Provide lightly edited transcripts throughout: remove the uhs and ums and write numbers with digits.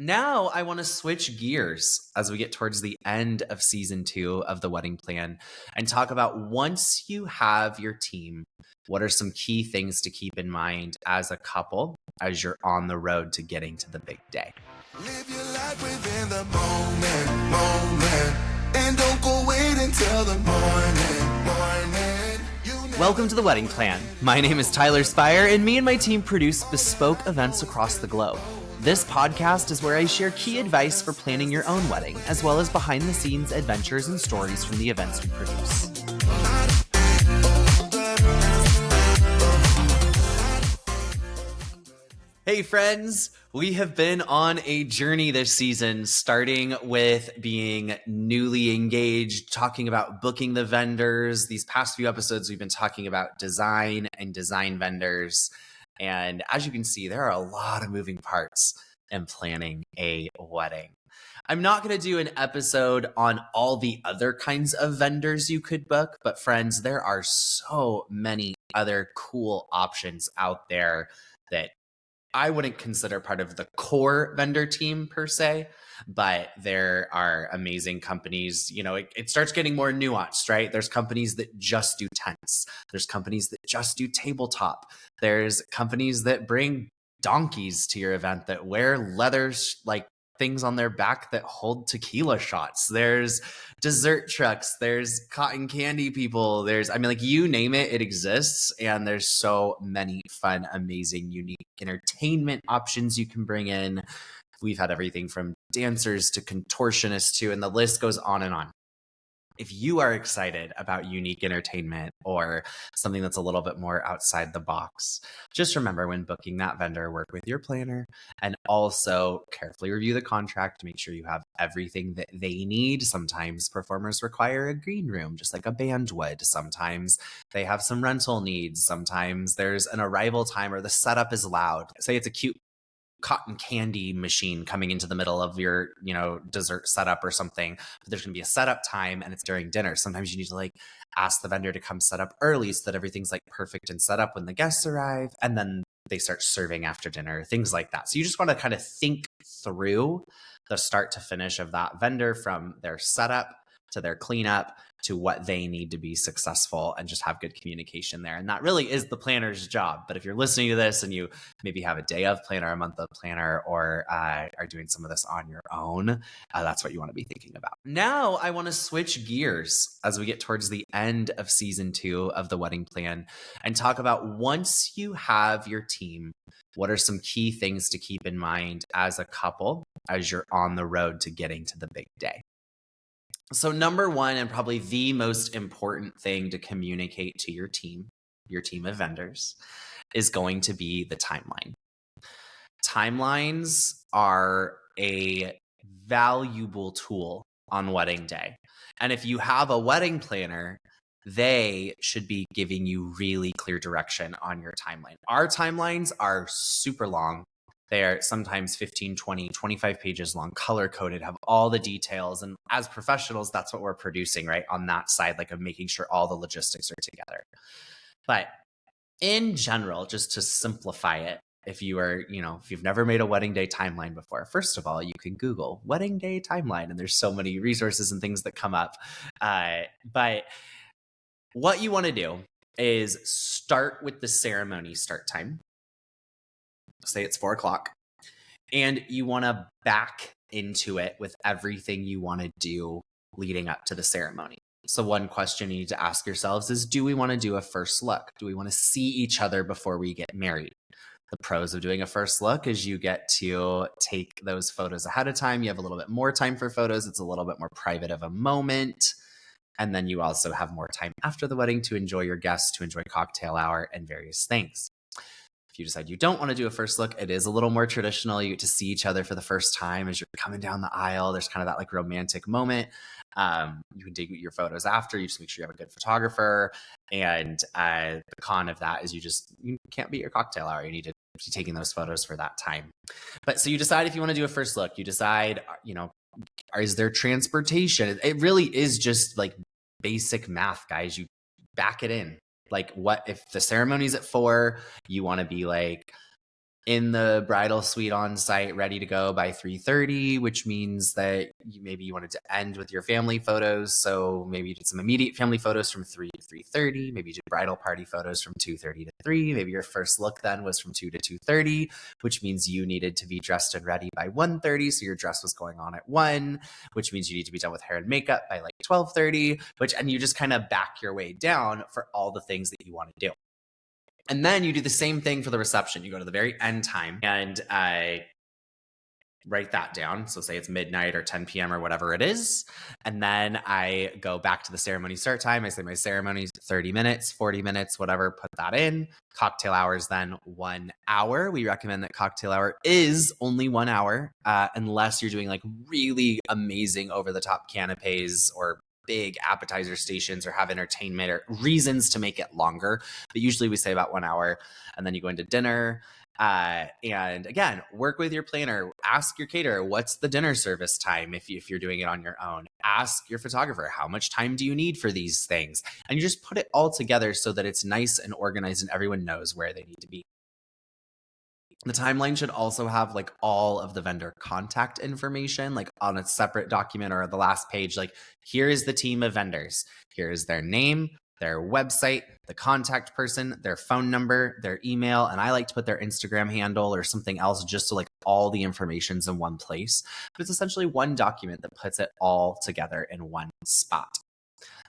Now I want to switch gears as we get towards the end of season 2 of the wedding plan and talk about once you have your team, what are some key things to keep in mind as a couple as you're on the road to getting to the big day. Live your life within the moment, and don't go wait until the morning. Welcome to the Wedding Plan. My name is Tyler Spire, and me and my team produce bespoke events across the globe. This podcast is where I share key advice for planning your own wedding, as well as behind-the-scenes adventures and stories from the events we produce. Hey friends, we have been on a journey this season, starting with being newly engaged, talking about booking the vendors. These past few episodes, we've been talking about design and design vendors. And as you can see, there are a lot of moving parts in planning a wedding. I'm not going to do an episode on all the other kinds of vendors you could book, but friends, there are so many other cool options out there that I wouldn't consider part of the core vendor team per se, but there are amazing companies. You know, it starts getting more nuanced, right? There's companies that just do tents. There's companies that just do tabletop. There's companies that bring donkeys to your event that wear leather like things on their back that hold tequila shots. There's dessert trucks. There's cotton candy people. You name it, it exists. And there's so many fun, amazing, unique entertainment options you can bring in. We've had everything from dancers to contortionists to, and the list goes on and on. If you are excited about unique entertainment or something that's a little bit more outside the box, just remember when booking that vendor, work with your planner and also carefully review the contract to make sure you have everything that they need. Sometimes performers require a green room, just like a band would. Sometimes they have some rental needs. Sometimes there's an arrival time or the setup is loud. Say it's a cute cotton candy machine coming into the middle of your, dessert setup or something, but there's going to be a setup time and it's during dinner. Sometimes you need to ask the vendor to come set up early so that everything's perfect and set up when the guests arrive, and then they start serving after dinner, things like that. So you just want to kind of think through the start to finish of that vendor, from their setup to their cleanup to what they need to be successful, and just have good communication there. And that really is the planner's job. But if you're listening to this and you maybe have a day of planner, a month of planner, or are doing some of this on your own, that's what you want to be thinking about. Now I want to switch gears as we get towards the end of season 2 of the wedding plan and talk about once you have your team, what are some key things to keep in mind as a couple as you're on the road to getting to the big day. So number one, and probably the most important thing to communicate to your team of vendors, is going to be the timeline. Timelines are a valuable tool on wedding day. And if you have a wedding planner, they should be giving you really clear direction on your timeline. Our timelines are super long. They are sometimes 15, 20, 25 pages long, color-coded, have all the details. And as professionals, that's what we're producing, right? On that side, of making sure all the logistics are together. But in general, just to simplify it, if you've never made a wedding day timeline before, first of all, you can Google wedding day timeline, and there's so many resources and things that come up. But what you want to do is start with the ceremony start time. Say it's 4:00, and you want to back into it with everything you want to do leading up to the ceremony. So one question you need to ask yourselves is, do we want to do a first look? Do we want to see each other before we get married? The pros of doing a first look is you get to take those photos ahead of time. You have a little bit more time for photos. It's a little bit more private of a moment. And then you also have more time after the wedding to enjoy your guests, to enjoy cocktail hour and various things. If you decide you don't want to do a first look, it is a little more traditional. You get to see each other for the first time as you're coming down the aisle. There's kind of that romantic moment. You can take your photos after. You just make sure you have a good photographer. And the con of that is you can't be at your cocktail hour. You need to be taking those photos for that time. But so you decide if you want to do a first look. You decide, is there transportation? It really is just basic math, guys. You back it in. What if the ceremony's at 4, you want to be in the bridal suite on site, ready to go by 3:30, which means that maybe you wanted to end with your family photos. So maybe you did some immediate family photos from 3 to 3:30. Maybe you did bridal party photos from 2:30 to 3. Maybe your first look then was from 2 to 2:30, which means you needed to be dressed and ready by 1:30. So your dress was going on at 1, which means you need to be done with hair and makeup by like 12:30, and you just kind of back your way down for all the things that you want to do. And then you do the same thing for the reception. You go to the very end time and write that down. So say it's midnight or 10 p.m. or whatever it is. And then I go back to the ceremony start time. I say my ceremony's 30 minutes, 40 minutes, whatever, put that in. Cocktail hours then 1 hour. We recommend that cocktail hour is only 1 hour, unless you're doing like really amazing over the top canapes or big appetizer stations or have entertainment or reasons to make it longer. But usually we say about 1 hour, and then you go into dinner. And again, work with your planner. Ask your caterer, what's the dinner service time if you're doing it on your own? Ask your photographer, how much time do you need for these things? And you just put it all together so that it's nice and organized and everyone knows where they need to be. The timeline should also have like all of the vendor contact information, like on a separate document or the last page. Like, here is the team of vendors. Here is their name, their website, the contact person, their phone number, their email, and I like to put their Instagram handle or something else just so like all the information's in one place. But it's essentially one document that puts it all together in one spot.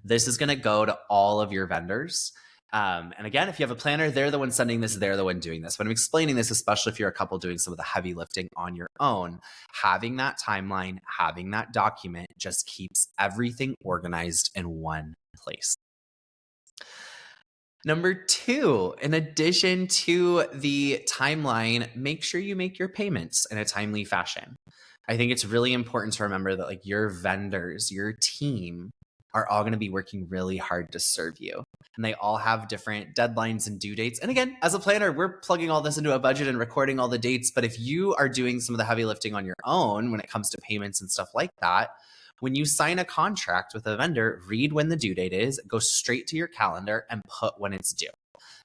This is going to go to all of your vendors. And again, if you have a planner, they're the one sending this, they're the one doing this. But I'm explaining this, especially if you're a couple doing some of the heavy lifting on your own. Having that timeline, having that document just keeps everything organized in one place. Number 2, in addition to the timeline, make sure you make your payments in a timely fashion. I think it's really important to remember that like your vendors, your team are all going to be working really hard to serve you. And they all have different deadlines and due dates. And again, as a planner, we're plugging all this into a budget and recording all the dates. But if you are doing some of the heavy lifting on your own when it comes to payments and stuff like that, when you sign a contract with a vendor, read when the due date is, go straight to your calendar and put when it's due.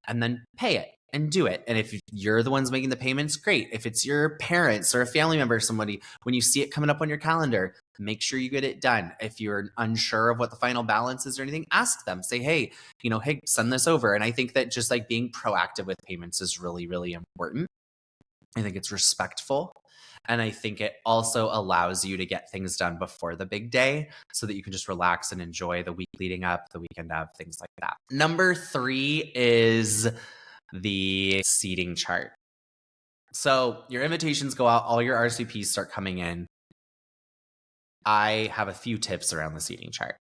And then pay it and do it. And if you're the ones making the payments, great. If it's your parents or a family member or somebody, when you see it coming up on your calendar, make sure you get it done. If you're unsure of what the final balance is or anything, ask them. Say, hey, hey, send this over. And I think that just like being proactive with payments is really, really important. I think it's respectful. And I think it also allows you to get things done before the big day so that you can just relax and enjoy the week leading up, the weekend of, things like that. Number 3 is the seating chart. So your invitations go out, all your RSVPs start coming in. I have a few tips around the seating chart.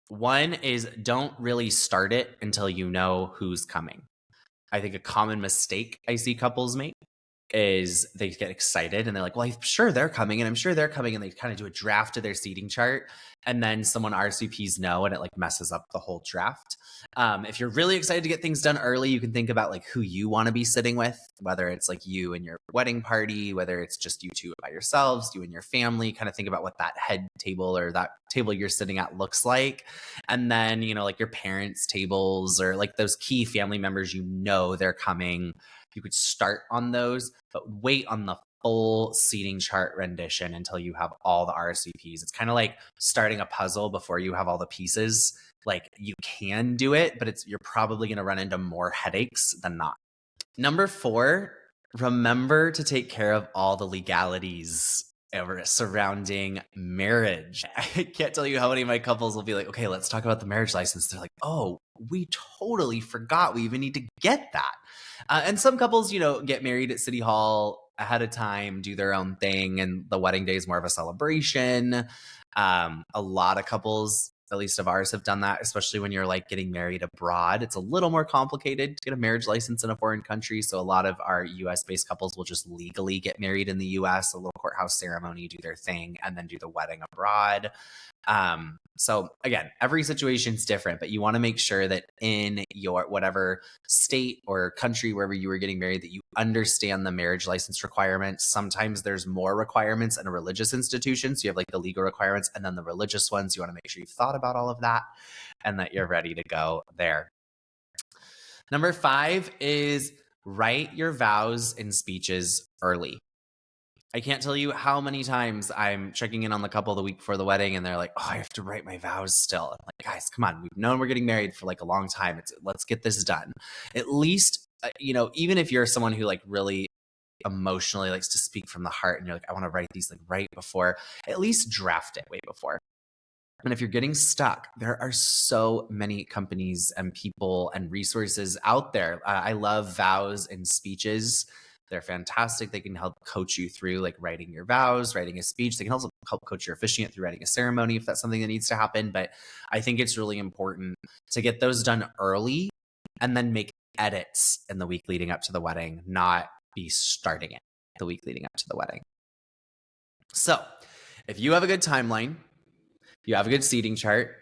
One is don't really start it until you know who's coming. I think a common mistake I see couples make is they get excited and they're like, well, I'm sure they're coming and I'm sure they're coming. And they kind of do a draft of their seating chart. And then someone RSVPs no, and it like messes up the whole draft. If you're really excited to get things done early, you can think about like who you want to be sitting with, whether it's like you and your wedding party, whether it's just you two by yourselves, you and your family, kind of think about what that head table or that table you're sitting at looks like. And then, like your parents' tables or like those key family members, they're coming. You could start on those, but wait on the full seating chart rendition until you have all the RSVPs. It's kind of like starting a puzzle before you have all the pieces. Like you can do it, but you're probably going to run into more headaches than not. Number 4, remember to take care of all the legalities surrounding marriage. I can't tell you how many of my couples will be like, okay, let's talk about the marriage license. They're like, oh, we totally forgot we even need to get that. And some couples, get married at City Hall ahead of time, do their own thing, and the wedding day is more of a celebration. A lot of couples, at least of ours, have done that, especially when you're like getting married abroad. It's a little more complicated to get a marriage license in a foreign country. So a lot of our US-based couples will just legally get married in the US, a little courthouse ceremony, do their thing, and then do the wedding abroad. So again, every situation is different, but you want to make sure that in your whatever state or country, wherever you were getting married, that you understand the marriage license requirements. Sometimes there's more requirements in a religious institution. So you have like the legal requirements and then the religious ones. You want to make sure you've thought about all of that and that you're ready to go there. Number 5 is Write your vows and speeches early. I can't tell you how many times I'm checking in on the couple the week before the wedding and they're like, oh, I have to write my vows still. I'm like, guys, come on. We've known we're getting married for like a long time. Let's get this done. At least, even if you're someone who like really emotionally likes to speak from the heart and you're like, I want to write these like right before, at least draft it way before. And if you're getting stuck, there are so many companies and people and resources out there. I love vows and speeches. They're fantastic. They can help coach you through like writing your vows, writing a speech. They can also help coach your officiant through writing a ceremony if that's something that needs to happen. But I think it's really important to get those done early and then make edits in the week leading up to the wedding, not be starting it the week leading up to the wedding. So if you have a good timeline, you have a good seating chart,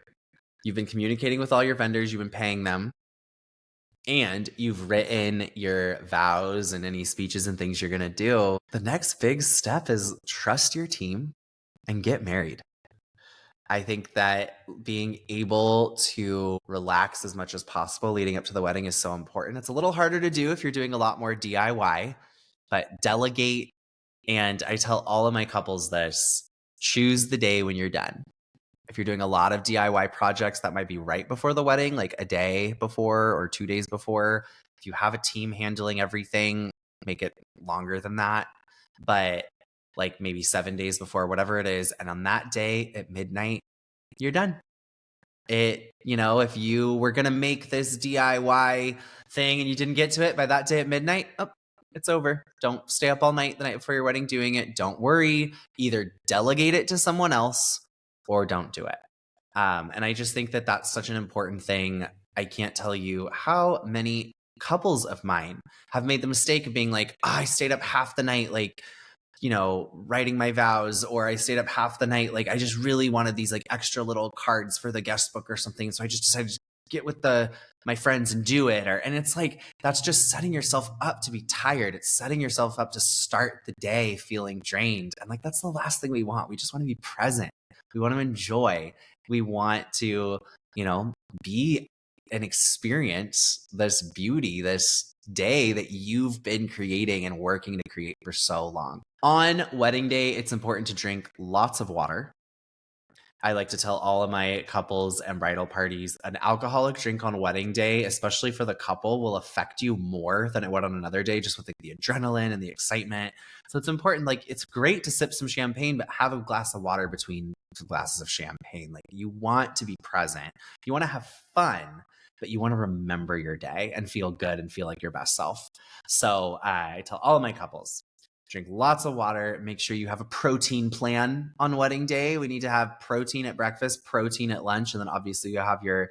you've been communicating with all your vendors, you've been paying them, and you've written your vows and any speeches and things you're going to do, the next big step is trust your team and get married. I think that being able to relax as much as possible leading up to the wedding is so important. It's a little harder to do if you're doing a lot more DIY, but delegate. And I tell all of my couples this: choose the day when you're done. If you're doing a lot of DIY projects, that might be right before the wedding, like a day before or 2 days before. If you have a team handling everything, make it longer than that. But like maybe 7 days before, whatever it is. And on that day at midnight, you're done. If you were going to make this DIY thing and you didn't get to it by that day at midnight, it's over. Don't stay up all night the night before your wedding doing it. Don't worry. Either delegate it to someone else or don't do it. And I just think that that's such an important thing. I can't tell you how many couples of mine have made the mistake of being like, I stayed up half the night, like, writing my vows, or I stayed up half the night. Like, I just really wanted these like extra little cards for the guest book or something. So I just decided to get with my friends and do it. And it's like, that's just setting yourself up to be tired. It's setting yourself up to start the day feeling drained. And like, that's the last thing we want. We just want to be present. We want to enjoy. We want to, be and experience this beauty, this day that you've been creating and working to create for so long. On wedding day, it's important to drink lots of water. I like to tell all of my couples and bridal parties, an alcoholic drink on wedding day, especially for the couple, will affect you more than it would on another day, just with like the adrenaline and the excitement. So it's important. Like, it's great to sip some champagne, but have a glass of water between some glasses of champagne. Like, you want to be present. You want to have fun, but you want to remember your day and feel good and feel like your best self. So I tell all of my couples, drink lots of water. Make sure you have a protein plan on wedding day. We need to have protein at breakfast, protein at lunch, and then obviously you have your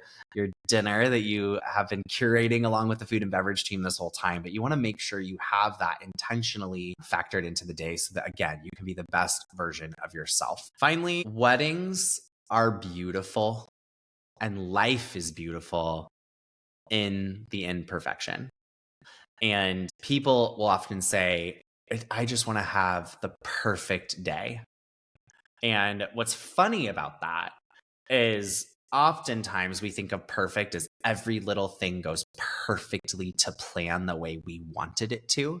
dinner that you have been curating along with the food and beverage team this whole time. But you want to make sure you have that intentionally factored into the day so that, again, you can be the best version of yourself. Finally, weddings are beautiful and life is beautiful in the imperfection. And people will often say, I just want to have the perfect day. And what's funny about that is oftentimes we think of perfect as every little thing goes perfectly to plan the way we wanted it to.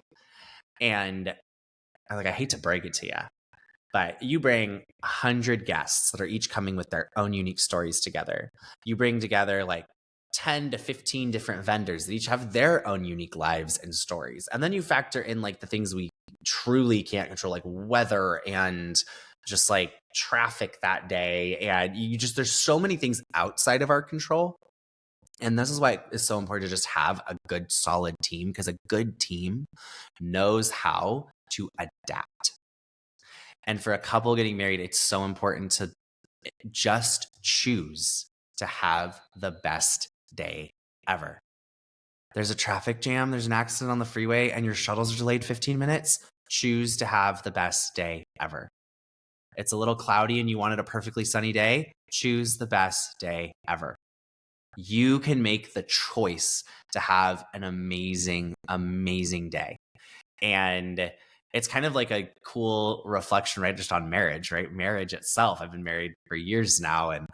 And I hate to break it to you, but you bring 100 guests that are each coming with their own unique stories together. You bring together like 10 to 15 different vendors that each have their own unique lives and stories. And then you factor in like the things we truly can't control, like weather and just like traffic that day. And there's so many things outside of our control. And this is why it's so important to just have a good, solid team, because a good team knows how to adapt. And for a couple getting married, it's so important to just choose to have the best day ever. There's a traffic jam, there's an accident on the freeway, and your shuttles are delayed 15 minutes. Choose to have the best day ever. It's a little cloudy and you wanted a perfectly sunny day. Choose the best day ever. You can make the choice to have an amazing, amazing day. And it's kind of like a cool reflection, right? Just on marriage, right? Marriage itself. I've been married for years now. And,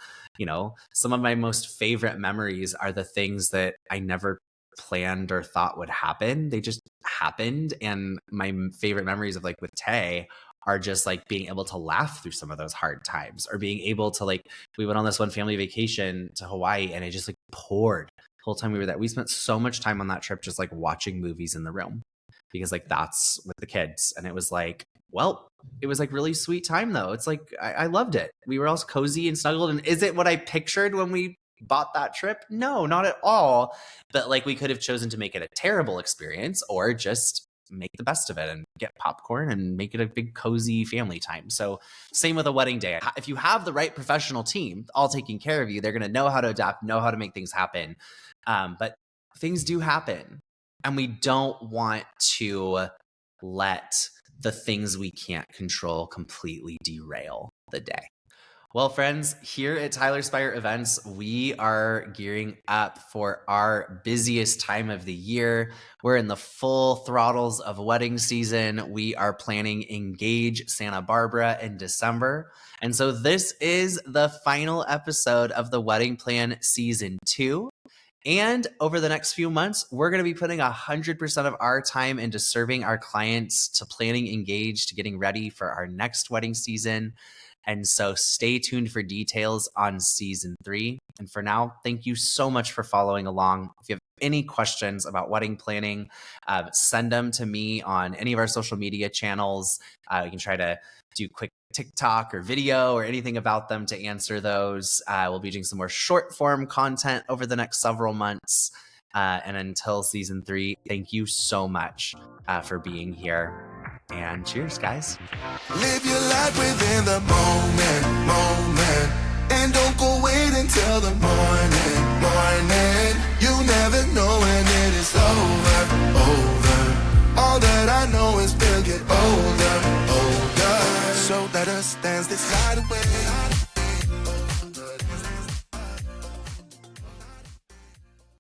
some of my most favorite memories are the things that I never planned or thought would happen. They just happened. And my favorite memories of like with Tay are just like being able to laugh through some of those hard times, or being able to like, we went on this one family vacation to Hawaii and it just like poured the whole time we were there. We spent so much time on that trip just like watching movies in the room, because like that's with the kids. And it was like, well, it was like really sweet time though. It's like, I loved it. We were all cozy and snuggled. And is it what I pictured when we bought that trip? No, not at all. But like we could have chosen to make it a terrible experience, or just make the best of it and get popcorn and make it a big cozy family time. So same with a wedding day. If you have the right professional team all taking care of you, they're going to know how to adapt, know how to make things happen. But things do happen, and we don't want to let the things we can't control completely derail the day. Well, friends, here at Tyler Spire Events, we are gearing up for our busiest time of the year. We're in the full throttles of wedding season. We are planning Engage Santa Barbara in December. And so this is the final episode of the Wedding Plan Season 2. And over the next few months, we're going to be putting 100% of our time into serving our clients, to planning Engage, to getting ready for our next wedding season. And so stay tuned for details on Season 3. And for now, thank you so much for following along. If you have any questions about wedding planning, send them to me on any of our social media channels. You can try to do quick TikTok or video or anything about them to answer those. We'll be doing some more short form content over the next several months. And until Season 3, thank you so much for being here. And cheers, guys. Live your life within the moment. And don't go wait until the morning. You never know when it is over. All that I know is we'll get older. So let us dance this night away.